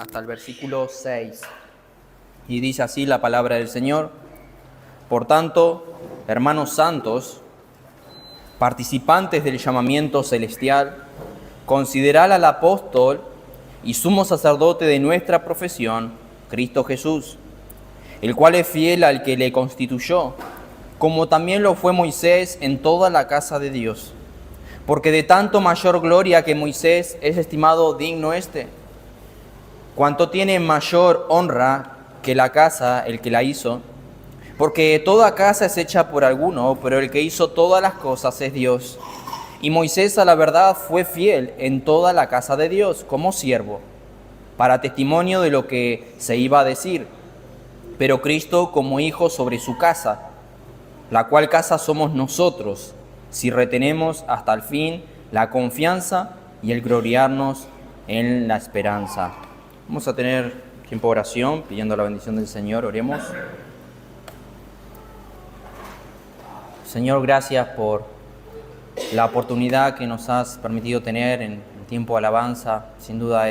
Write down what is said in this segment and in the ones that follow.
hasta el versículo 6. Y dice así la palabra del Señor: Por tanto, hermanos santos, participantes del llamamiento celestial, considerad al apóstol y sumo sacerdote de nuestra profesión, Cristo Jesús, el cual es fiel al que le constituyó, como también lo fue Moisés en toda la casa de Dios. Porque de tanto mayor gloria que Moisés es estimado digno cuanto tiene mayor honra que la casa el que la hizo. Porque toda casa es hecha por alguno, pero el que hizo todas las cosas es Dios. Y Moisés a la verdad fue fiel en toda la casa de Dios como siervo, para testimonio de lo que se iba a decir, pero Cristo como hijo sobre su casa, la cual casa somos nosotros, si retenemos hasta el fin la confianza y el gloriarnos en la esperanza. Vamos a tener tiempo de oración, pidiendo la bendición del Señor. Oremos. Señor, gracias por la oportunidad que nos has permitido tener en el tiempo de alabanza. Sin duda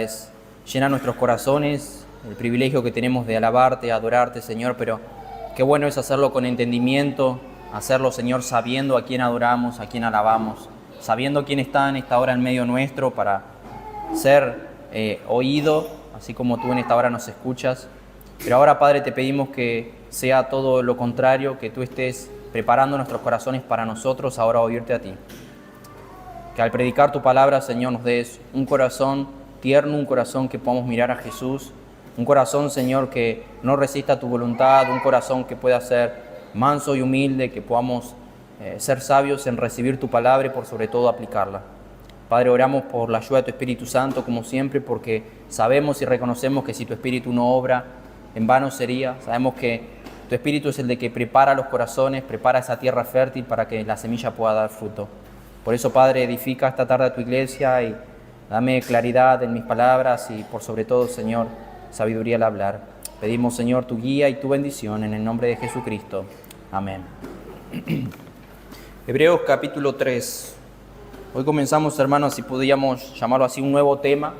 llena nuestros corazones el privilegio que tenemos de alabarte, adorarte, Señor, pero qué bueno es hacerlo con entendimiento, hacerlo, Señor, sabiendo a quién adoramos, a quién alabamos, sabiendo quién está en esta hora en medio nuestro para ser oído, así como tú en esta hora nos escuchas. Pero ahora, Padre, te pedimos que sea todo lo contrario, que tú estés preparando nuestros corazones para nosotros ahora oírte a ti. Que al predicar tu palabra, Señor, nos des un corazón tierno, un corazón que podamos mirar a Jesús, un corazón, Señor, que no resista tu voluntad, un corazón que pueda ser manso y humilde, que podamos ser sabios en recibir tu palabra y por sobre todo aplicarla. Padre, oramos por la ayuda de tu Espíritu Santo, como siempre, porque sabemos y reconocemos que si tu Espíritu no obra, en vano sería. Sabemos que tu Espíritu es el de que prepara los corazones, prepara esa tierra fértil para que la semilla pueda dar fruto. Por eso, Padre, edifica esta tarde a tu iglesia y dame claridad en mis palabras y por sobre todo, Señor, sabiduría al hablar. Pedimos, Señor, tu guía y tu bendición en el nombre de Jesucristo. Amén. Hebreos capítulo 3. Hoy comenzamos, hermanos, si podríamos llamarlo así, un nuevo tema.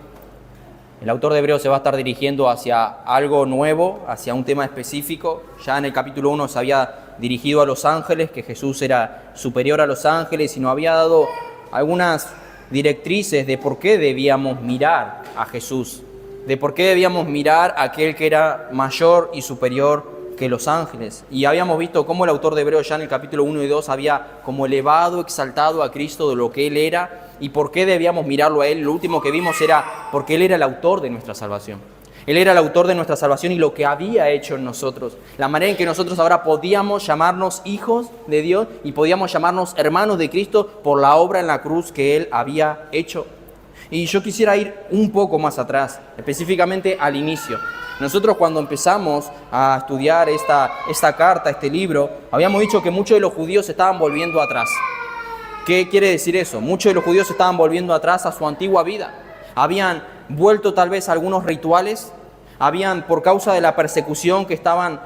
El autor de Hebreos se va a estar dirigiendo hacia algo nuevo, hacia un tema específico. Ya en el capítulo 1 se había dirigido a los ángeles, que Jesús era superior a los ángeles, y nos había dado algunas directrices de por qué debíamos mirar a Jesús, de por qué debíamos mirar a aquel que era mayor y superior que los ángeles. Y habíamos visto cómo el autor de Hebreos ya en el capítulo 1 y 2 había como elevado, exaltado a Cristo de lo que Él era y por qué debíamos mirarlo a Él. Lo último que vimos era porque Él era el autor de nuestra salvación. Él era el autor de nuestra salvación y lo que había hecho en nosotros. La manera en que nosotros ahora podíamos llamarnos hijos de Dios y podíamos llamarnos hermanos de Cristo por la obra en la cruz que Él había hecho. Y yo quisiera ir un poco más atrás, específicamente al inicio. Nosotros cuando empezamos a estudiar esta carta, este libro, habíamos dicho que muchos de los judíos se estaban volviendo atrás. ¿Qué quiere decir eso? Muchos de los judíos se estaban volviendo atrás a su antigua vida. Habían vuelto tal vez a algunos rituales, habían, por causa de la persecución que estaban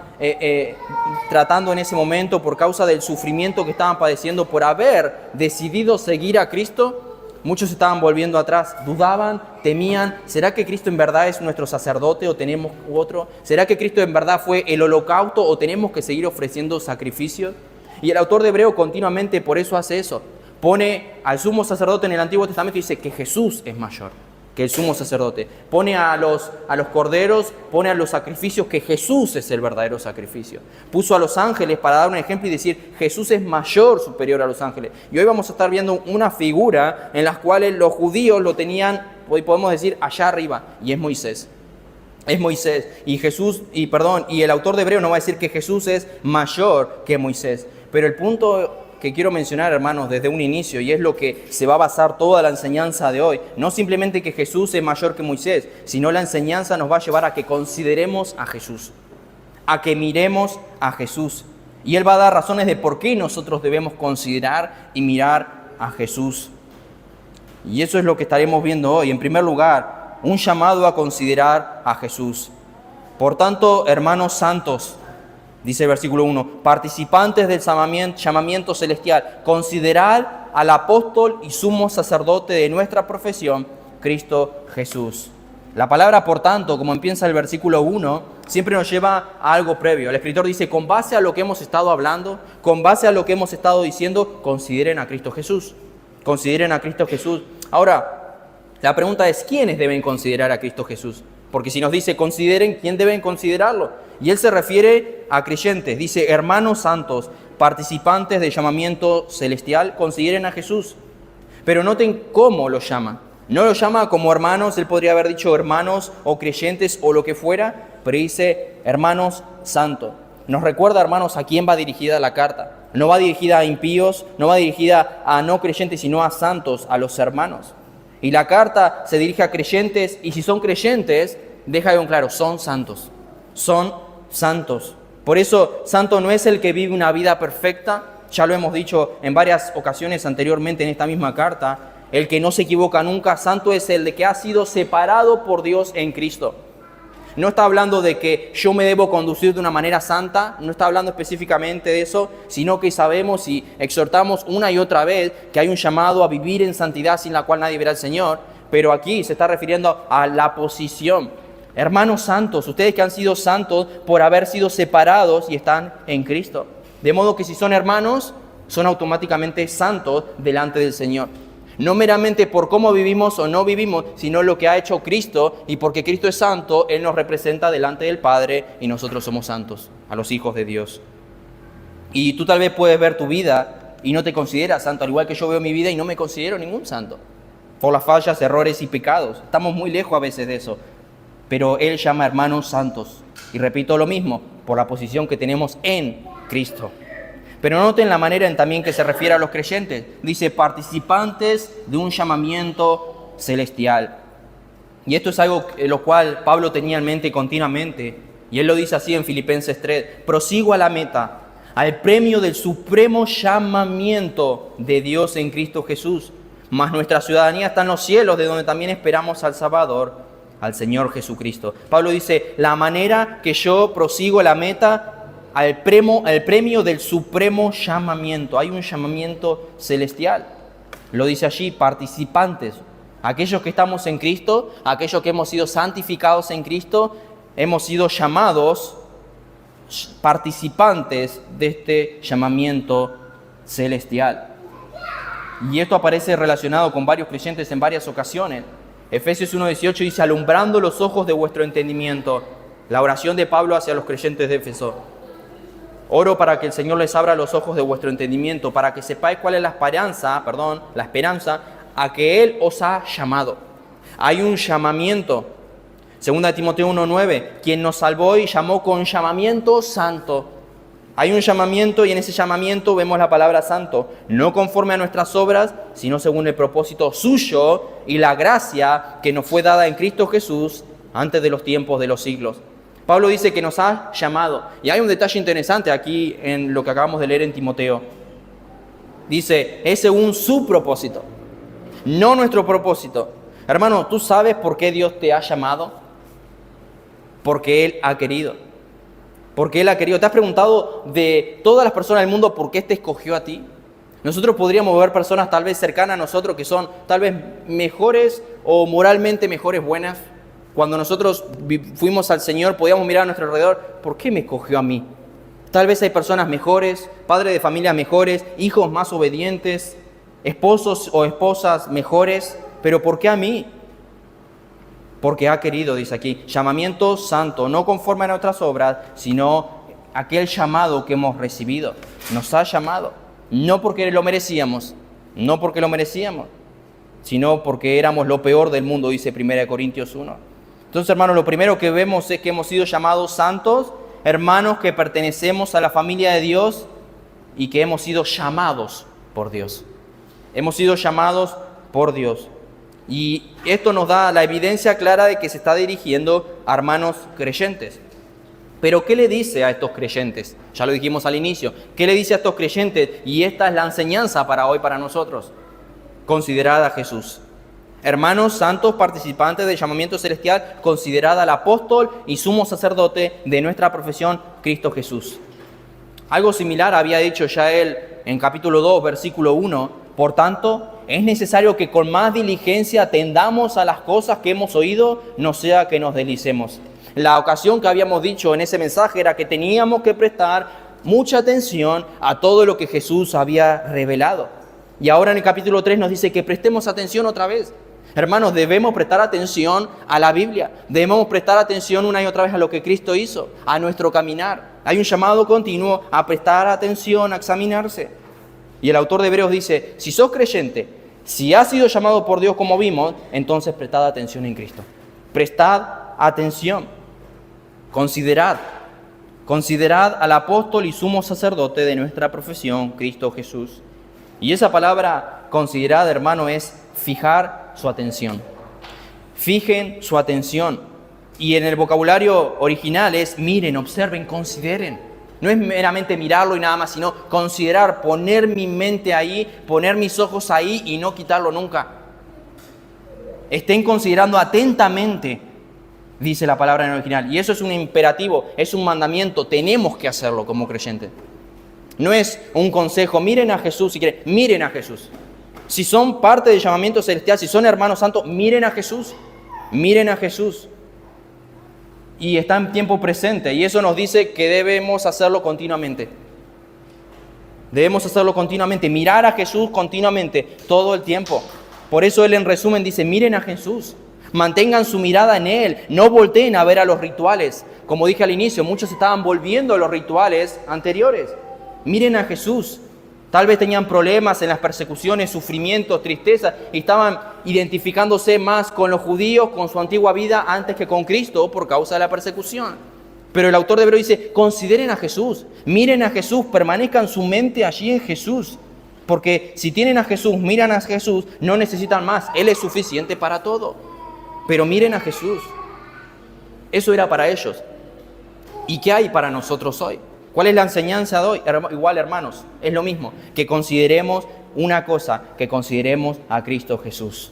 tratando en ese momento, por causa del sufrimiento que estaban padeciendo por haber decidido seguir a Cristo, muchos se estaban volviendo atrás, dudaban, temían. ¿Será que Cristo en verdad es nuestro sacerdote o tenemos otro? ¿Será que Cristo en verdad fue el holocausto o tenemos que seguir ofreciendo sacrificios? Y el autor de Hebreo continuamente por eso hace eso. Pone al sumo sacerdote en el Antiguo Testamento y dice que Jesús es mayor que el sumo sacerdote. Pone a los corderos, pone a los sacrificios que Jesús es el verdadero sacrificio. Puso a los ángeles para dar un ejemplo y decir Jesús es mayor, superior a los ángeles. Y hoy vamos a estar viendo una figura en la cual los judíos lo tenían, hoy podemos decir, allá arriba, y es Moisés. Es Moisés. Y el autor de Hebreo nos va a decir que Jesús es mayor que Moisés. Pero el punto que quiero mencionar, hermanos, desde un inicio, y es lo que se va a basar toda la enseñanza de hoy, no simplemente que Jesús es mayor que Moisés, sino la enseñanza nos va a llevar a que consideremos a Jesús, a que miremos a Jesús. Y Él va a dar razones de por qué nosotros debemos considerar y mirar a Jesús. Y eso es lo que estaremos viendo hoy. En primer lugar, un llamado a considerar a Jesús. Por tanto, hermanos santos, dice el versículo 1, participantes del llamamiento celestial, considerad al apóstol y sumo sacerdote de nuestra profesión, Cristo Jesús. La palabra por tanto, como empieza el versículo 1, siempre nos lleva a algo previo. El escritor dice, con base a lo que hemos estado hablando, con base a lo que hemos estado diciendo, consideren a Cristo Jesús. Consideren a Cristo Jesús. Ahora, la pregunta es, ¿quiénes deben considerar a Cristo Jesús? Porque si nos dice consideren, ¿quién deben considerarlo? Y él se refiere a creyentes. Dice, hermanos santos, participantes del llamamiento celestial, consideren a Jesús. Pero noten cómo lo llama. No lo llama como hermanos, él podría haber dicho hermanos o creyentes o lo que fuera, pero dice hermanos santos. Nos recuerda, hermanos, a quién va dirigida la carta. No va dirigida a impíos, no va dirigida a no creyentes, sino a santos, a los hermanos. Y la carta se dirige a creyentes, y si son creyentes, deja bien claro, son santos. Son santos. Por eso, santo no es el que vive una vida perfecta, ya lo hemos dicho en varias ocasiones anteriormente en esta misma carta. El que no se equivoca nunca, santo es el de que ha sido separado por Dios en Cristo. No está hablando de que yo me debo conducir de una manera santa, no está hablando específicamente de eso, sino que sabemos y exhortamos una y otra vez que hay un llamado a vivir en santidad sin la cual nadie verá al Señor, pero aquí se está refiriendo a la posición. Hermanos santos, ustedes que han sido santos por haber sido separados y están en Cristo. De modo que si son hermanos, son automáticamente santos delante del Señor. No meramente por cómo vivimos o no vivimos, sino lo que ha hecho Cristo, y porque Cristo es santo, Él nos representa delante del Padre y nosotros somos santos, a los hijos de Dios. Y tú tal vez puedes ver tu vida y no te consideras santo, al igual que yo veo mi vida y no me considero ningún santo, por las fallas, errores y pecados. Estamos muy lejos a veces de eso, pero Él llama hermanos santos. Y repito lo mismo, por la posición que tenemos en Cristo. Pero noten la manera en también que se refiere a los creyentes. Dice, participantes de un llamamiento celestial. Y esto es algo lo cual Pablo tenía en mente continuamente. Y él lo dice así en Filipenses 3. Prosigo a la meta, al premio del supremo llamamiento de Dios en Cristo Jesús. Mas nuestra ciudadanía está en los cielos, de donde también esperamos al Salvador, al Señor Jesucristo. Pablo dice, la manera que yo prosigo a la meta, al premio del supremo llamamiento. Hay un llamamiento celestial. Lo dice allí, participantes. Aquellos que estamos en Cristo, aquellos que hemos sido santificados en Cristo, hemos sido llamados participantes de este llamamiento celestial. Y esto aparece relacionado con varios creyentes en varias ocasiones. Efesios 1:18 dice, alumbrando los ojos de vuestro entendimiento. La oración de Pablo hacia los creyentes de Éfeso. Oro para que el Señor les abra los ojos de vuestro entendimiento, para que sepáis cuál es la esperanza a que Él os ha llamado. Hay un llamamiento. 2 Timoteo 1:9, quien nos salvó y llamó con llamamiento santo. Hay un llamamiento y en ese llamamiento vemos la palabra santo, no conforme a nuestras obras, sino según el propósito suyo y la gracia que nos fue dada en Cristo Jesús antes de los tiempos de los siglos. Pablo dice que nos ha llamado. Y hay un detalle interesante aquí en lo que acabamos de leer en Timoteo. Dice, es según su propósito, no nuestro propósito. Hermano, ¿tú sabes por qué Dios te ha llamado? Porque Él ha querido. Porque Él ha querido. ¿Te has preguntado de todas las personas del mundo por qué te escogió a ti? Nosotros podríamos ver personas tal vez cercanas a nosotros que son tal vez mejores o moralmente mejores, buenas. Cuando nosotros fuimos al Señor, podíamos mirar a nuestro alrededor, ¿por qué me escogió a mí? Tal vez hay personas mejores, padres de familias mejores, hijos más obedientes, esposos o esposas mejores, pero ¿por qué a mí? Porque ha querido, dice aquí, llamamiento santo, no conforme a nuestras obras, sino aquel llamado que hemos recibido. Nos ha llamado, no porque lo merecíamos, sino porque éramos lo peor del mundo, dice 1 Corintios 1. Entonces, hermanos, lo primero que vemos es que hemos sido llamados santos, hermanos que pertenecemos a la familia de Dios y que hemos sido llamados por Dios. Hemos sido llamados por Dios. Y esto nos da la evidencia clara de que se está dirigiendo a hermanos creyentes. Pero ¿qué le dice a estos creyentes? Ya lo dijimos al inicio. ¿Qué le dice a estos creyentes? Y esta es la enseñanza para hoy para nosotros. Considerad a Jesús. Hermanos santos, participantes del llamamiento celestial, considerad al apóstol y sumo sacerdote de nuestra profesión, Cristo Jesús. Algo similar había dicho ya él en capítulo 2, versículo 1, Por tanto, es necesario que con más diligencia atendamos a las cosas que hemos oído, no sea que nos deslicemos. La ocasión que habíamos dicho en ese mensaje era que teníamos que prestar mucha atención a todo lo que Jesús había revelado. Y ahora en el capítulo 3 nos dice que prestemos atención otra vez. Hermanos, debemos prestar atención a la Biblia. Debemos prestar atención una y otra vez a lo que Cristo hizo, a nuestro caminar. Hay un llamado continuo a prestar atención, a examinarse. Y el autor de Hebreos dice, si sos creyente, si has sido llamado por Dios como vimos, entonces prestad atención en Cristo. Prestad atención. Considerad al apóstol y sumo sacerdote de nuestra profesión, Cristo Jesús. Y esa palabra considerad, hermano, es fijar su atención. Fijen su atención. Y en el vocabulario original es miren, observen, consideren. No es meramente mirarlo y nada más, sino considerar, poner mi mente ahí, poner mis ojos ahí y no quitarlo nunca. Estén considerando atentamente, dice la palabra en el original. Y eso es un imperativo, es un mandamiento. Tenemos que hacerlo como creyentes. No es un consejo, miren a Jesús si quieren, miren a Jesús. Si son parte del llamamiento celestial, si son hermanos santos, miren a Jesús. Miren a Jesús. Y está en tiempo presente. Y eso nos dice que debemos hacerlo continuamente. Debemos hacerlo continuamente. Mirar a Jesús continuamente, todo el tiempo. Por eso él en resumen dice, miren a Jesús. Mantengan su mirada en Él. No volteen a ver a los rituales. Como dije al inicio, muchos estaban volviendo a los rituales anteriores. Miren a Jesús. Tal vez tenían problemas en las persecuciones, sufrimientos, tristeza, y estaban identificándose más con los judíos, con su antigua vida, antes que con Cristo por causa de la persecución. Pero el autor de Hebreos dice, consideren a Jesús, miren a Jesús, permanezcan su mente allí en Jesús. Porque si tienen a Jesús, miran a Jesús, no necesitan más. Él es suficiente para todo. Pero miren a Jesús. Eso era para ellos. ¿Y qué hay para nosotros hoy? ¿Cuál es la enseñanza de hoy? Igual, hermanos, es lo mismo. Que consideremos una cosa, que consideremos a Cristo Jesús.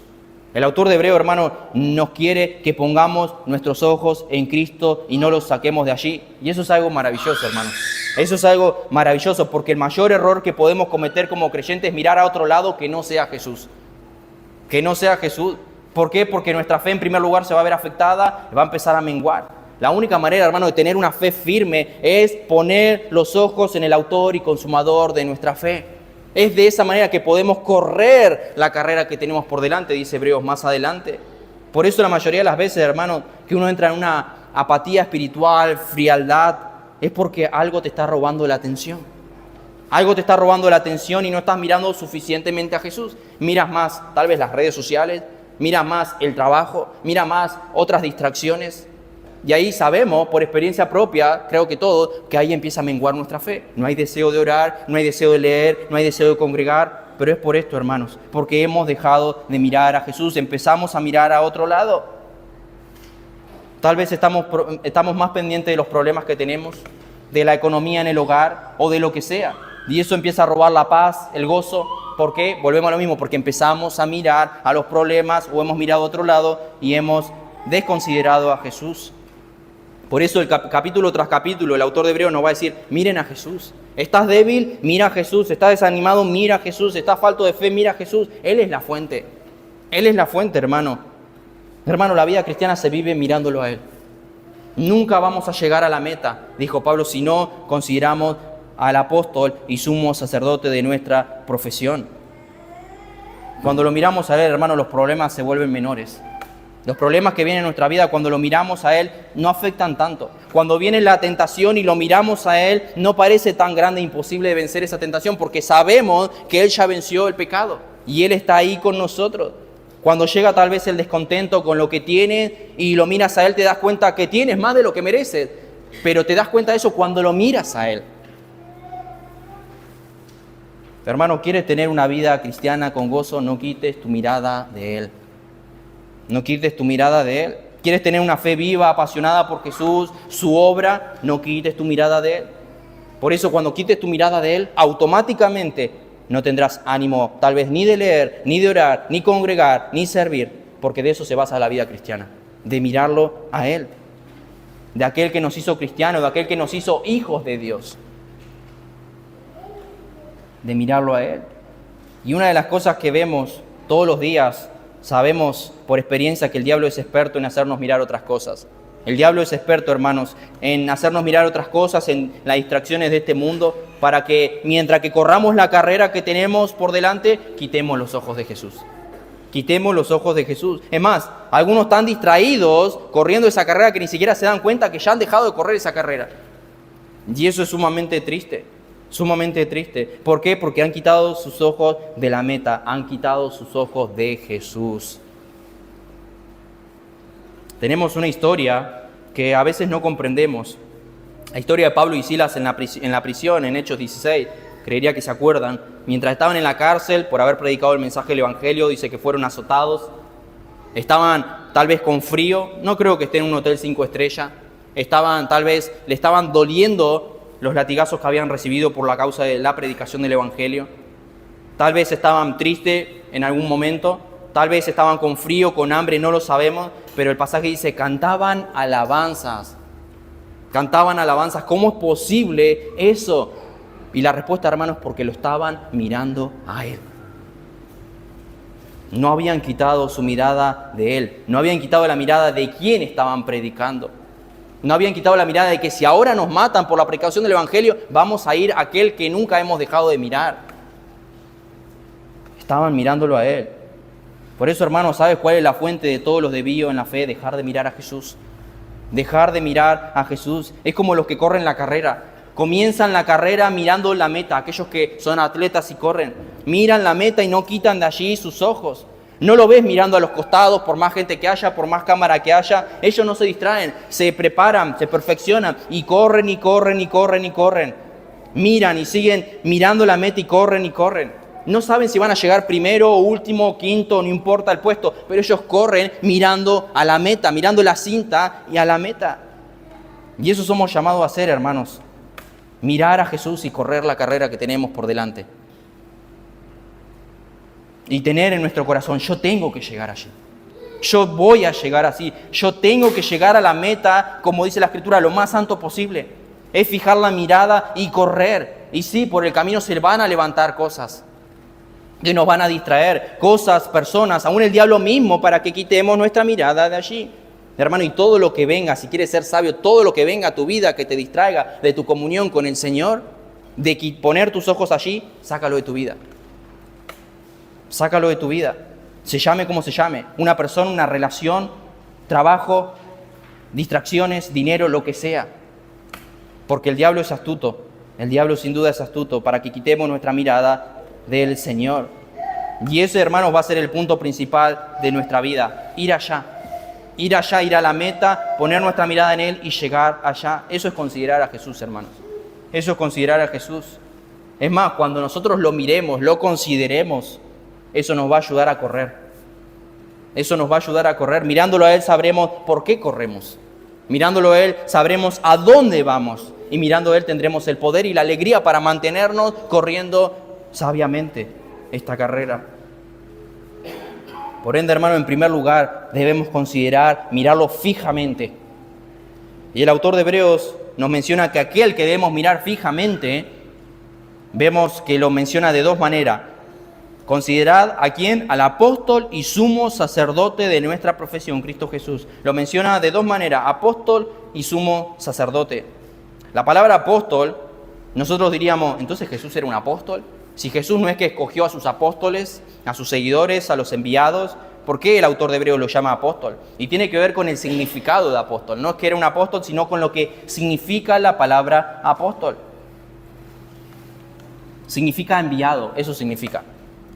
El autor de Hebreo, hermano, nos quiere que pongamos nuestros ojos en Cristo y no los saquemos de allí. Y eso es algo maravilloso, hermano. Eso es algo maravilloso, porque el mayor error que podemos cometer como creyentes es mirar a otro lado que no sea Jesús. Que no sea Jesús. ¿Por qué? Porque nuestra fe en primer lugar se va a ver afectada, va a empezar a menguar. La única manera, hermano, de tener una fe firme es poner los ojos en el autor y consumador de nuestra fe. Es de esa manera que podemos correr la carrera que tenemos por delante, dice Hebreos más adelante. Por eso la mayoría de las veces, hermano, que uno entra en una apatía espiritual, frialdad, es porque algo te está robando la atención. Algo te está robando la atención y no estás mirando suficientemente a Jesús. Miras más, tal vez, las redes sociales, miras más el trabajo, miras más otras distracciones. Y ahí sabemos, por experiencia propia, creo que todos, que ahí empieza a menguar nuestra fe. No hay deseo de orar, no hay deseo de leer, no hay deseo de congregar. Pero es por esto, hermanos, porque hemos dejado de mirar a Jesús, empezamos a mirar a otro lado. Tal vez estamos más pendientes de los problemas que tenemos, de la economía en el hogar o de lo que sea. Y eso empieza a robar la paz, el gozo. ¿Por qué? Volvemos a lo mismo, porque empezamos a mirar a los problemas o hemos mirado a otro lado y hemos desconsiderado a Jesús. Por eso el capítulo tras capítulo el autor de Hebreos nos va a decir, miren a Jesús. ¿Estás débil? Mira a Jesús. ¿Estás desanimado? Mira a Jesús. ¿Estás falto de fe? Mira a Jesús. Él es la fuente. Él es la fuente, hermano. Hermano, la vida cristiana se vive mirándolo a Él. Nunca vamos a llegar a la meta, dijo Pablo, si no consideramos al apóstol y sumo sacerdote de nuestra profesión. Cuando lo miramos a Él, hermano, los problemas se vuelven menores. Los problemas que vienen en nuestra vida, cuando lo miramos a Él, no afectan tanto. Cuando viene la tentación y lo miramos a Él, no parece tan grande e imposible de vencer esa tentación, porque sabemos que Él ya venció el pecado y Él está ahí con nosotros. Cuando llega tal vez el descontento con lo que tienes y lo miras a Él, te das cuenta que tienes más de lo que mereces, pero te das cuenta de eso cuando lo miras a Él. Hermano, ¿quieres tener una vida cristiana con gozo? No quites tu mirada de Él. No quites tu mirada de Él. ¿Quieres tener una fe viva, apasionada por Jesús, su obra? No quites tu mirada de Él. Por eso cuando quites tu mirada de Él, automáticamente no tendrás ánimo tal vez ni de leer, ni de orar, ni congregar, ni servir, porque de eso se basa la vida cristiana, de mirarlo a Él, de aquel que nos hizo cristianos, de aquel que nos hizo hijos de Dios, de mirarlo a Él. Y una de las cosas que vemos todos los días, sabemos por experiencia que el diablo es experto en hacernos mirar otras cosas. El diablo es experto, hermanos, en hacernos mirar otras cosas, en las distracciones de este mundo, para que mientras que corramos la carrera que tenemos por delante, quitemos los ojos de Jesús. Quitemos los ojos de Jesús. Es más, algunos están distraídos corriendo esa carrera que ni siquiera se dan cuenta que ya han dejado de correr esa carrera. Y eso es sumamente triste, sumamente triste. ¿Por qué? Porque han quitado sus ojos de la meta, han quitado sus ojos de Jesús. Tenemos una historia que a veces no comprendemos. La historia de Pablo y Silas en la prisión, en Hechos 16, creería que se acuerdan. Mientras estaban en la cárcel por haber predicado el mensaje del Evangelio, dice que fueron azotados. Estaban tal vez con frío, no creo que estén en un hotel 5 estrellas. Tal vez le estaban doliendo los latigazos que habían recibido por la causa de la predicación del Evangelio. Tal vez estaban tristes en algún momento. Tal vez estaban con frío, con hambre, no lo sabemos, pero el pasaje dice, cantaban alabanzas. Cantaban alabanzas. ¿Cómo es posible eso? Y la respuesta, hermanos, porque lo estaban mirando a Él. No habían quitado su mirada de Él. No habían quitado la mirada de quién estaban predicando. No habían quitado la mirada de que si ahora nos matan por la predicación del Evangelio, vamos a ir a aquel que nunca hemos dejado de mirar. Estaban mirándolo a Él. Por eso, hermanos, ¿sabes cuál es la fuente de todos los desvíos en la fe? Dejar de mirar a Jesús. Dejar de mirar a Jesús. Es como los que corren la carrera. Comienzan la carrera mirando la meta. Aquellos que son atletas y corren. Miran la meta y no quitan de allí sus ojos. No lo ves mirando a los costados, por más gente que haya, por más cámara que haya. Ellos no se distraen, se preparan, se perfeccionan y corren y corren y corren y corren. Miran y siguen mirando la meta y corren y corren. No saben si van a llegar primero, último, quinto, no importa el puesto, pero ellos corren mirando a la meta, mirando la cinta y a la meta. Y eso somos llamados a hacer, hermanos. Mirar a Jesús y correr la carrera que tenemos por delante. Y tener en nuestro corazón, yo tengo que llegar allí. Yo voy a llegar así. Yo tengo que llegar a la meta, como dice la Escritura, lo más santo posible. Es fijar la mirada y correr. Y sí, por el camino se van a levantar cosas que nos van a distraer, cosas, personas, aún el diablo mismo, para que quitemos nuestra mirada de allí. Hermano, y todo lo que venga, si quieres ser sabio, todo lo que venga a tu vida que te distraiga de tu comunión con el Señor, de poner tus ojos allí, sácalo de tu vida. Sácalo de tu vida. Se llame como se llame. Una persona, una relación, trabajo, distracciones, dinero, lo que sea. Porque el diablo es astuto. El diablo sin duda es astuto para que quitemos nuestra mirada del Señor. Y ese, hermanos, va a ser el punto principal de nuestra vida. Ir allá, ir a la meta, poner nuestra mirada en Él y llegar allá. Eso es considerar a Jesús, hermanos. Eso es considerar a Jesús. Es más, cuando nosotros lo miremos, lo consideremos, eso nos va a ayudar a correr. Eso nos va a ayudar a correr. Mirándolo a Él sabremos por qué corremos. Mirándolo a Él sabremos a dónde vamos. Y mirando a Él tendremos el poder y la alegría para mantenernos corriendo sabiamente esta carrera. Por ende, hermano, en primer lugar debemos considerar, mirarlo fijamente. Y el autor de Hebreos nos menciona que aquel que debemos mirar fijamente, vemos que lo menciona de dos maneras. Considerad a quién, al apóstol y sumo sacerdote de nuestra profesión, Cristo Jesús. Lo menciona de dos maneras, apóstol y sumo sacerdote. La palabra apóstol, nosotros diríamos, ¿entonces Jesús era un apóstol? Si Jesús no es que escogió a sus apóstoles, a sus seguidores, a los enviados, ¿por qué el autor de Hebreos lo llama apóstol? Y tiene que ver con el significado de apóstol. No es que era un apóstol, sino con lo que significa la palabra apóstol. Significa enviado, eso significa.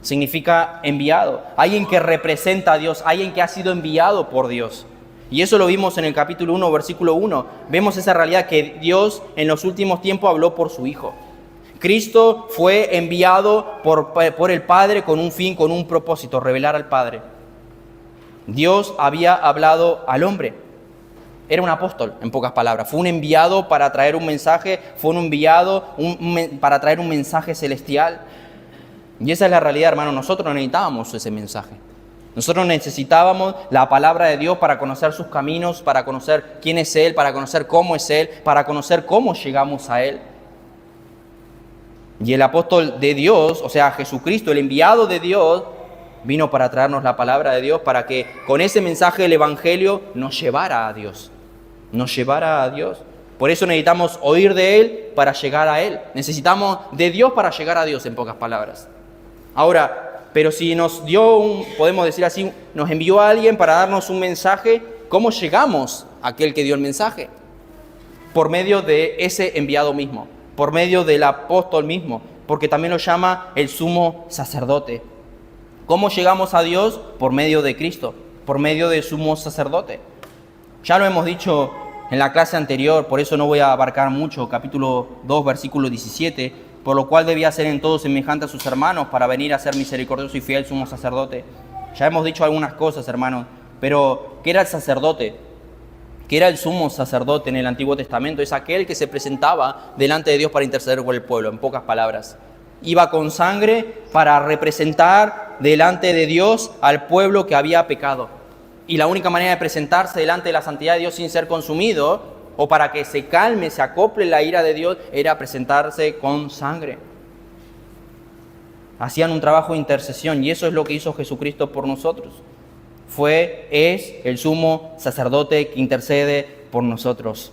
Significa enviado. Alguien que representa a Dios, alguien que ha sido enviado por Dios. Y eso lo vimos en el capítulo 1, versículo 1. Vemos esa realidad que Dios en los últimos tiempos habló por su Hijo. Cristo fue enviado por el Padre con un fin, con un propósito, revelar al Padre. Dios había hablado al hombre. Era un apóstol, en pocas palabras. Fue un enviado para traer un mensaje, fue un enviado para traer un mensaje celestial. Y esa es la realidad, hermano. Nosotros necesitábamos ese mensaje. Nosotros necesitábamos la palabra de Dios para conocer sus caminos, para conocer quién es Él, para conocer cómo es Él, para conocer cómo llegamos a Él. Y el apóstol de Dios, o sea, Jesucristo, el enviado de Dios, vino para traernos la palabra de Dios, para que con ese mensaje del Evangelio nos llevara a Dios. Nos llevara a Dios. Por eso necesitamos oír de Él para llegar a Él. Necesitamos de Dios para llegar a Dios, en pocas palabras. Ahora, pero si nos dio podemos decir así, nos envió a alguien para darnos un mensaje, ¿cómo llegamos a aquel que dio el mensaje? Por medio de ese enviado mismo, por medio del apóstol mismo, porque también lo llama el sumo sacerdote. ¿Cómo llegamos a Dios? Por medio de Cristo, por medio del sumo sacerdote. Ya lo hemos dicho en la clase anterior, por eso no voy a abarcar mucho, capítulo 2, versículo 17, por lo cual debía ser en todo semejante a sus hermanos para venir a ser misericordioso y fiel sumo sacerdote. Ya hemos dicho algunas cosas, hermanos, pero ¿qué era el sacerdote? ¿Qué era el sumo sacerdote en el Antiguo Testamento? Es aquel que se presentaba delante de Dios para interceder por el pueblo, en pocas palabras. Iba con sangre para representar delante de Dios al pueblo que había pecado. Y la única manera de presentarse delante de la santidad de Dios sin ser consumido, o para que se calme, se acople la ira de Dios, era presentarse con sangre. Hacían un trabajo de intercesión y eso es lo que hizo Jesucristo por nosotros. Es el sumo sacerdote que intercede por nosotros.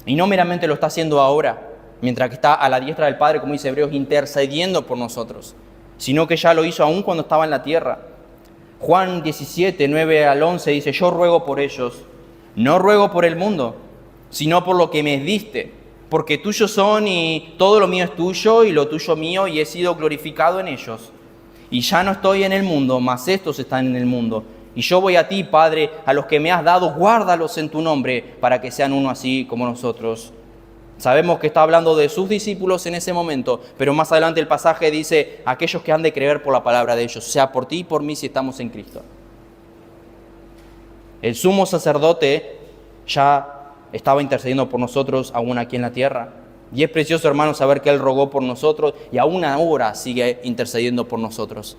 Y no meramente lo está haciendo ahora, mientras que está a la diestra del Padre, como dice Hebreos, intercediendo por nosotros, sino que ya lo hizo aún cuando estaba en la tierra. Juan 17, 9 al 11 dice, yo ruego por ellos, no ruego por el mundo, sino por lo que me diste, porque tuyos son y todo lo mío es tuyo y lo tuyo mío y he sido glorificado en ellos. Y ya no estoy en el mundo, mas estos están en el mundo. Y yo voy a ti, Padre, a los que me has dado, guárdalos en tu nombre, para que sean uno así como nosotros. Sabemos que está hablando de sus discípulos en ese momento, pero más adelante el pasaje dice, aquellos que han de creer por la palabra de ellos, o sea, por ti y por mí si estamos en Cristo. El sumo sacerdote ya estaba intercediendo por nosotros aún aquí en la tierra. Y es precioso, hermanos, saber que Él rogó por nosotros y aún ahora sigue intercediendo por nosotros.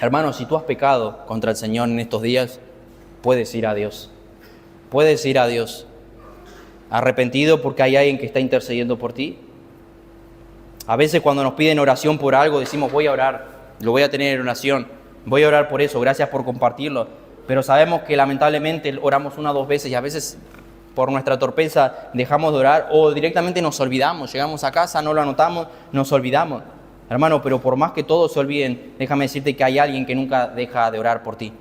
Hermanos, si tú has pecado contra el Señor en estos días, puedes ir a Dios. Puedes ir a Dios. Arrepentido porque hay alguien que está intercediendo por ti. A veces cuando nos piden oración por algo, decimos voy a orar, lo voy a tener en oración, voy a orar por eso, gracias por compartirlo. Pero sabemos que lamentablemente oramos una o dos veces y a veces por nuestra torpeza dejamos de orar o directamente nos olvidamos. Llegamos a casa, no lo anotamos, nos olvidamos. Hermano, pero por más que todos se olviden, déjame decirte que hay alguien que nunca deja de orar por ti.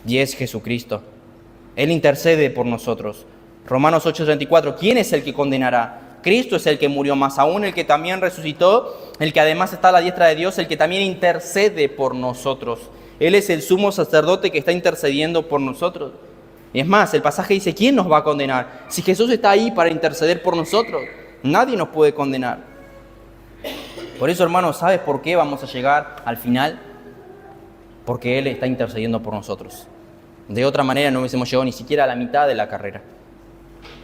Y es Jesucristo. Él intercede por nosotros. Romanos 8:34, ¿quién es el que condenará? Cristo es el que murió, más aún el que también resucitó, el que además está a la diestra de Dios, el que también intercede por nosotros. Él es el sumo sacerdote que está intercediendo por nosotros. Y es más, el pasaje dice, ¿quién nos va a condenar? Si Jesús está ahí para interceder por nosotros, nadie nos puede condenar. Por eso, hermanos, ¿sabes por qué vamos a llegar al final? Porque Él está intercediendo por nosotros. De otra manera no hubiésemos llegado ni siquiera a la mitad de la carrera.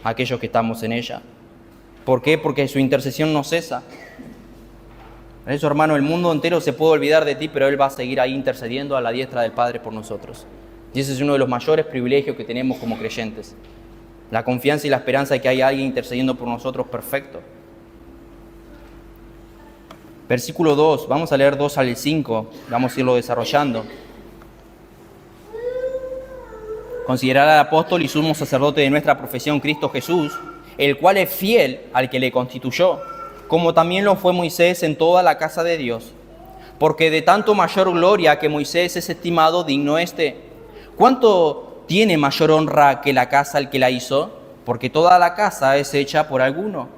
Aquellos que estamos en ella. ¿Por qué? Porque su intercesión no cesa. Por eso, hermano, el mundo entero se puede olvidar de ti, pero Él va a seguir ahí intercediendo a la diestra del Padre por nosotros. Y ese es uno de los mayores privilegios que tenemos como creyentes. La confianza y la esperanza de que hay alguien intercediendo por nosotros perfecto. Versículo 2, vamos a leer 2 al 5, vamos a irlo desarrollando. Considerar al apóstol y sumo sacerdote de nuestra profesión, Cristo Jesús, el cual es fiel al que le constituyó, como también lo fue Moisés en toda la casa de Dios. Porque de tanto mayor gloria que Moisés es estimado digno ¿cuánto tiene mayor honra que la casa el que la hizo? Porque toda la casa es hecha por alguno,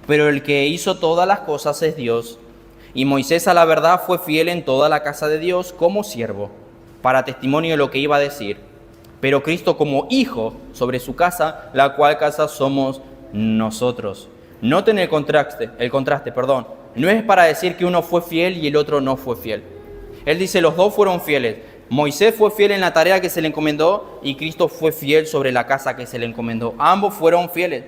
pero el que hizo todas las cosas es Dios. Y Moisés a la verdad fue fiel en toda la casa de Dios como siervo, para testimonio de lo que iba a decir. Pero Cristo como hijo sobre su casa, la cual casa somos nosotros. Noten el contraste, No es para decir que uno fue fiel y el otro no fue fiel. Él dice, los dos fueron fieles. Moisés fue fiel en la tarea que se le encomendó y Cristo fue fiel sobre la casa que se le encomendó. Ambos fueron fieles.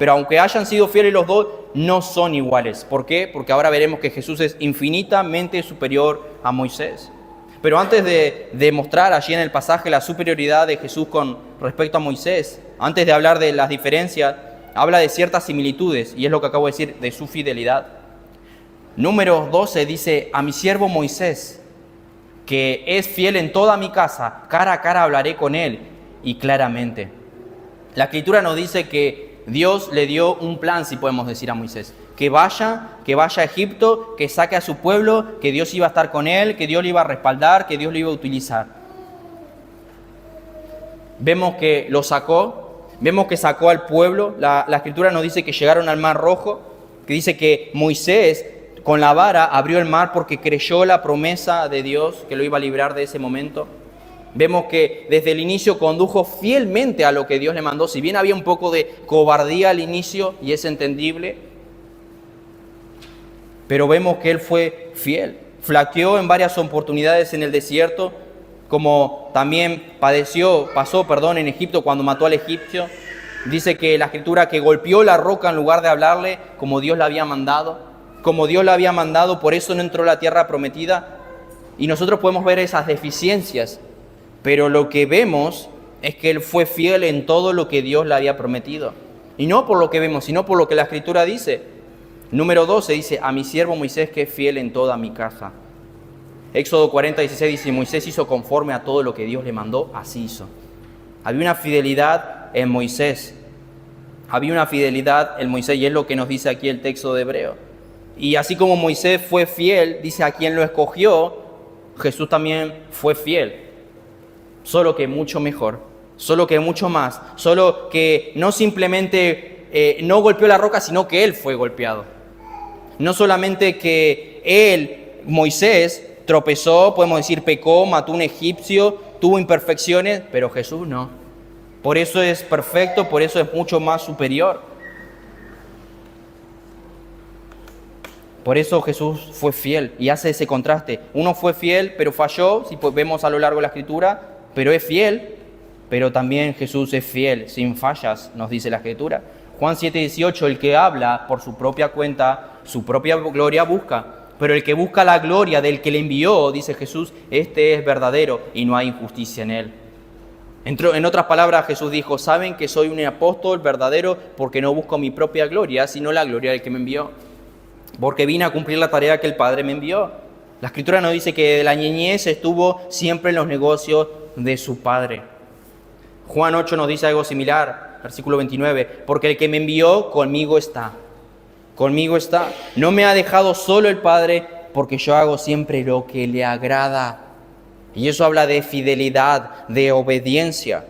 Pero aunque hayan sido fieles los dos, no son iguales. ¿Por qué? Porque ahora veremos que Jesús es infinitamente superior a Moisés. Pero antes de demostrar allí en el pasaje la superioridad de Jesús con respecto a Moisés, antes de hablar de las diferencias, habla de ciertas similitudes, y es lo que acabo de decir, de su fidelidad. Números 12 dice, a mi siervo Moisés, que es fiel en toda mi casa, cara a cara hablaré con él y claramente. La Escritura nos dice que Dios le dio un plan, si podemos decir, a Moisés. Que vaya a Egipto, que saque a su pueblo, que Dios iba a estar con él, que Dios le iba a respaldar, que Dios le iba a utilizar. Vemos que lo sacó, vemos que sacó al pueblo. La Escritura nos dice que llegaron al Mar Rojo, que dice que Moisés con la vara abrió el mar porque creyó la promesa de Dios que lo iba a librar de ese momento. Vemos que desde el inicio condujo fielmente a lo que Dios le mandó. Si bien había un poco de cobardía al inicio, y es entendible, pero vemos que él fue fiel. Flaqueó en varias oportunidades en el desierto, como también pasó en Egipto cuando mató al egipcio. Dice que la Escritura que golpeó la roca en lugar de hablarle como Dios le había mandado. Como Dios le había mandado, por eso no entró a la tierra prometida. Y nosotros podemos ver esas deficiencias. Pero lo que vemos es que él fue fiel en todo lo que Dios le había prometido. Y no por lo que vemos, sino por lo que la Escritura dice. Número 12 dice, a mi siervo Moisés que es fiel en toda mi casa. Éxodo 40:16 dice, Moisés hizo conforme a todo lo que Dios le mandó, así hizo. Había una fidelidad en Moisés. Había una fidelidad en Moisés, y es lo que nos dice aquí el texto de Hebreo. Y así como Moisés fue fiel, dice a quien lo escogió, Jesús también fue fiel. Solo que mucho mejor, solo que mucho más, solo que no simplemente no golpeó la roca, sino que él fue golpeado. No solamente que él, Moisés, tropezó, podemos decir pecó, mató a un egipcio, tuvo imperfecciones, pero Jesús no. Por eso es perfecto, por eso es mucho más superior. Por eso Jesús fue fiel y hace ese contraste. Uno fue fiel, pero falló, si vemos a lo largo de la Escritura, pero es fiel, pero también Jesús es fiel, sin fallas, nos dice la Escritura. Juan 7:18, el que habla por su propia cuenta, su propia gloria busca, pero el que busca la gloria del que le envió, dice Jesús, este es verdadero y no hay injusticia en él. En otras palabras, Jesús dijo, saben que soy un apóstol verdadero porque no busco mi propia gloria, sino la gloria del que me envió. Porque vine a cumplir la tarea que el Padre me envió. La Escritura nos dice que de la niñez estuvo siempre en los negocios de su Padre. Juan 8 nos dice algo similar, versículo 29, porque el que me envió conmigo está. Conmigo está. No me ha dejado solo el Padre, porque yo hago siempre lo que le agrada. Y eso habla de fidelidad, de obediencia.